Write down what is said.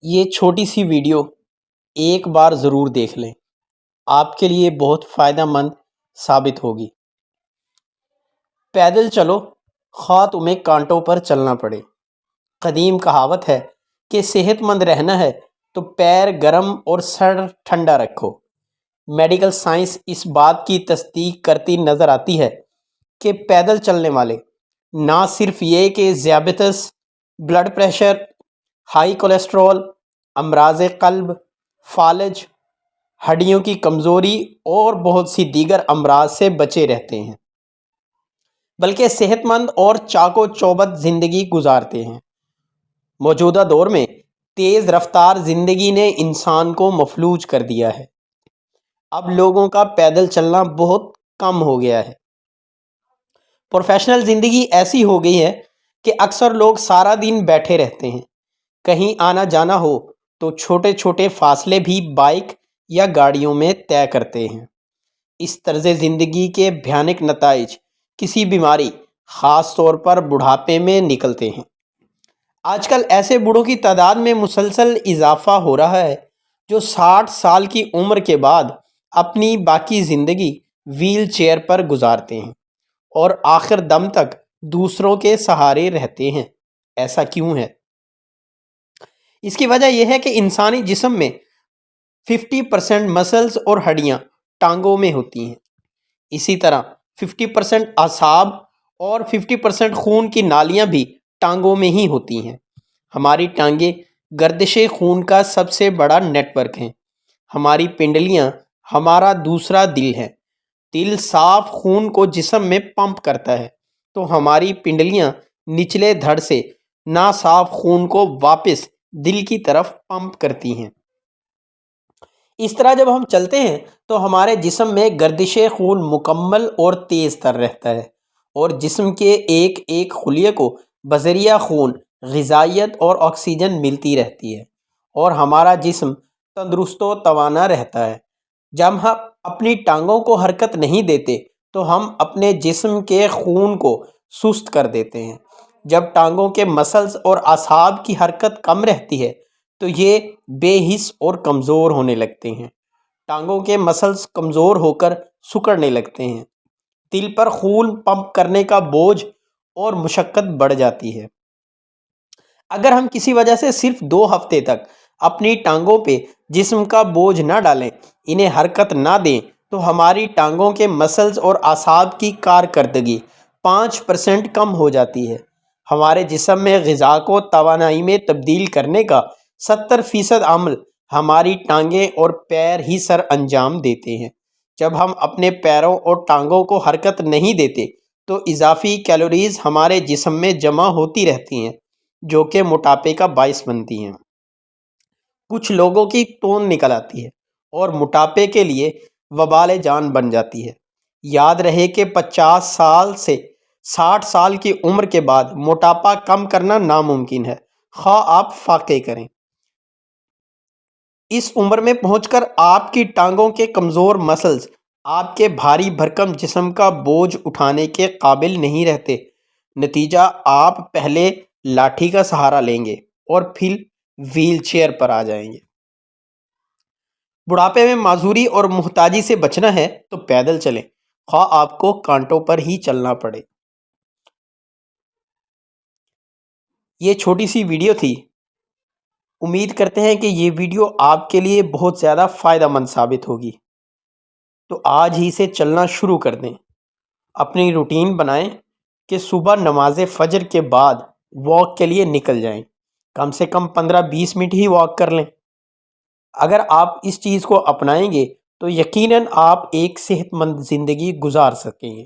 یہ چھوٹی سی ویڈیو ایک بار ضرور دیکھ لیں، آپ کے لیے بہت فائدہ مند ثابت ہوگی۔ پیدل چلو خواہ تمہیں کانٹوں پر چلنا پڑے۔ قدیم کہاوت ہے کہ صحت مند رہنا ہے تو پیر گرم اور سر ٹھنڈا رکھو۔ میڈیکل سائنس اس بات کی تصدیق کرتی نظر آتی ہے کہ پیدل چلنے والے نہ صرف یہ کہ ذیابیطس، بلڈ پریشر، ہائی کولیسٹرول، امراض قلب، فالج، ہڈیوں کی کمزوری اور بہت سی دیگر امراض سے بچے رہتے ہیں، بلکہ صحت مند اور چاق و چوبند زندگی گزارتے ہیں۔ موجودہ دور میں تیز رفتار زندگی نے انسان کو مفلوج کر دیا ہے۔ اب لوگوں کا پیدل چلنا بہت کم ہو گیا ہے۔ پروفیشنل زندگی ایسی ہو گئی ہے کہ اکثر لوگ سارا دن بیٹھے رہتے ہیں۔ کہیں آنا جانا ہو تو چھوٹے چھوٹے فاصلے بھی بائک یا گاڑیوں میں طے کرتے ہیں۔ اس طرز زندگی کے بھیانک نتائج کسی بیماری، خاص طور پر بڑھاپے میں نکلتے ہیں۔ آج کل ایسے بوڑھوں کی تعداد میں مسلسل اضافہ ہو رہا ہے جو 60 سال کی عمر کے بعد اپنی باقی زندگی وہیل چیئر پر گزارتے ہیں اور آخر دم تک دوسروں کے سہارے رہتے ہیں۔ ایسا کیوں ہے؟ اس کی وجہ یہ ہے کہ انسانی جسم میں 50% مسلز اور ہڈیاں ٹانگوں میں ہوتی ہیں۔ اسی طرح 50% اعصاب اور 50% خون کی نالیاں بھی ٹانگوں میں ہی ہوتی ہیں۔ ہماری ٹانگیں گردش خون کا سب سے بڑا نیٹ ورک ہیں۔ ہماری پنڈلیاں ہمارا دوسرا دل ہے۔ دل صاف خون کو جسم میں پمپ کرتا ہے تو ہماری پنڈلیاں نچلے دھڑ سے ناصاف خون کو واپس دل کی طرف پمپ کرتی ہیں۔ اس طرح جب ہم چلتے ہیں تو ہمارے جسم میں گردش خون مکمل اور تیز تر رہتا ہے اور جسم کے ایک ایک خلیے کو بذریعہ خون غذائیت اور آکسیجن ملتی رہتی ہے اور ہمارا جسم تندرست و توانا رہتا ہے۔ جب ہم اپنی ٹانگوں کو حرکت نہیں دیتے تو ہم اپنے جسم کے خون کو سست کر دیتے ہیں۔ جب ٹانگوں کے مسلز اور اعصاب کی حرکت کم رہتی ہے تو یہ بے حس اور کمزور ہونے لگتے ہیں۔ ٹانگوں کے مسلز کمزور ہو کر سکڑنے لگتے ہیں۔ دل پر خون پمپ کرنے کا بوجھ اور مشقت بڑھ جاتی ہے۔ اگر ہم کسی وجہ سے صرف 2 ہفتے تک اپنی ٹانگوں پہ جسم کا بوجھ نہ ڈالیں، انہیں حرکت نہ دیں تو ہماری ٹانگوں کے مسلز اور اعصاب کی کارکردگی 5% کم ہو جاتی ہے۔ ہمارے جسم میں غذا کو توانائی میں تبدیل کرنے کا 70% عمل ہماری ٹانگیں اور پیر ہی سر انجام دیتے ہیں۔ جب ہم اپنے پیروں اور ٹانگوں کو حرکت نہیں دیتے تو اضافی کیلوریز ہمارے جسم میں جمع ہوتی رہتی ہیں جو کہ موٹاپے کا باعث بنتی ہیں۔ کچھ لوگوں کی توند نکل آتی ہے اور موٹاپے کے لیے وبال جان بن جاتی ہے۔ یاد رہے کہ 50 سال سے 60 سال کی عمر کے بعد موٹاپا کم کرنا ناممکن ہے، خواہ آپ فاقے کریں۔ اس عمر میں پہنچ کر آپ کی ٹانگوں کے کمزور مسلز آپ کے بھاری بھرکم جسم کا بوجھ اٹھانے کے قابل نہیں رہتے۔ نتیجہ آپ پہلے لاٹھی کا سہارا لیں گے اور پھر وہیل چیئر پر آ جائیں گے۔ بڑھاپے میں معذوری اور محتاجی سے بچنا ہے تو پیدل چلیں، خواہ آپ کو کانٹوں پر ہی چلنا پڑے۔ یہ چھوٹی سی ویڈیو تھی۔ امید کرتے ہیں کہ یہ ویڈیو آپ کے لیے بہت زیادہ فائدہ مند ثابت ہوگی، تو آج ہی سے چلنا شروع کر دیں۔ اپنی روٹین بنائیں کہ صبح نماز فجر کے بعد واک کے لیے نکل جائیں۔ کم سے کم 15-20 منٹ ہی واک کر لیں۔ اگر آپ اس چیز کو اپنائیں گے تو یقیناً آپ ایک صحت مند زندگی گزار سکیں گے۔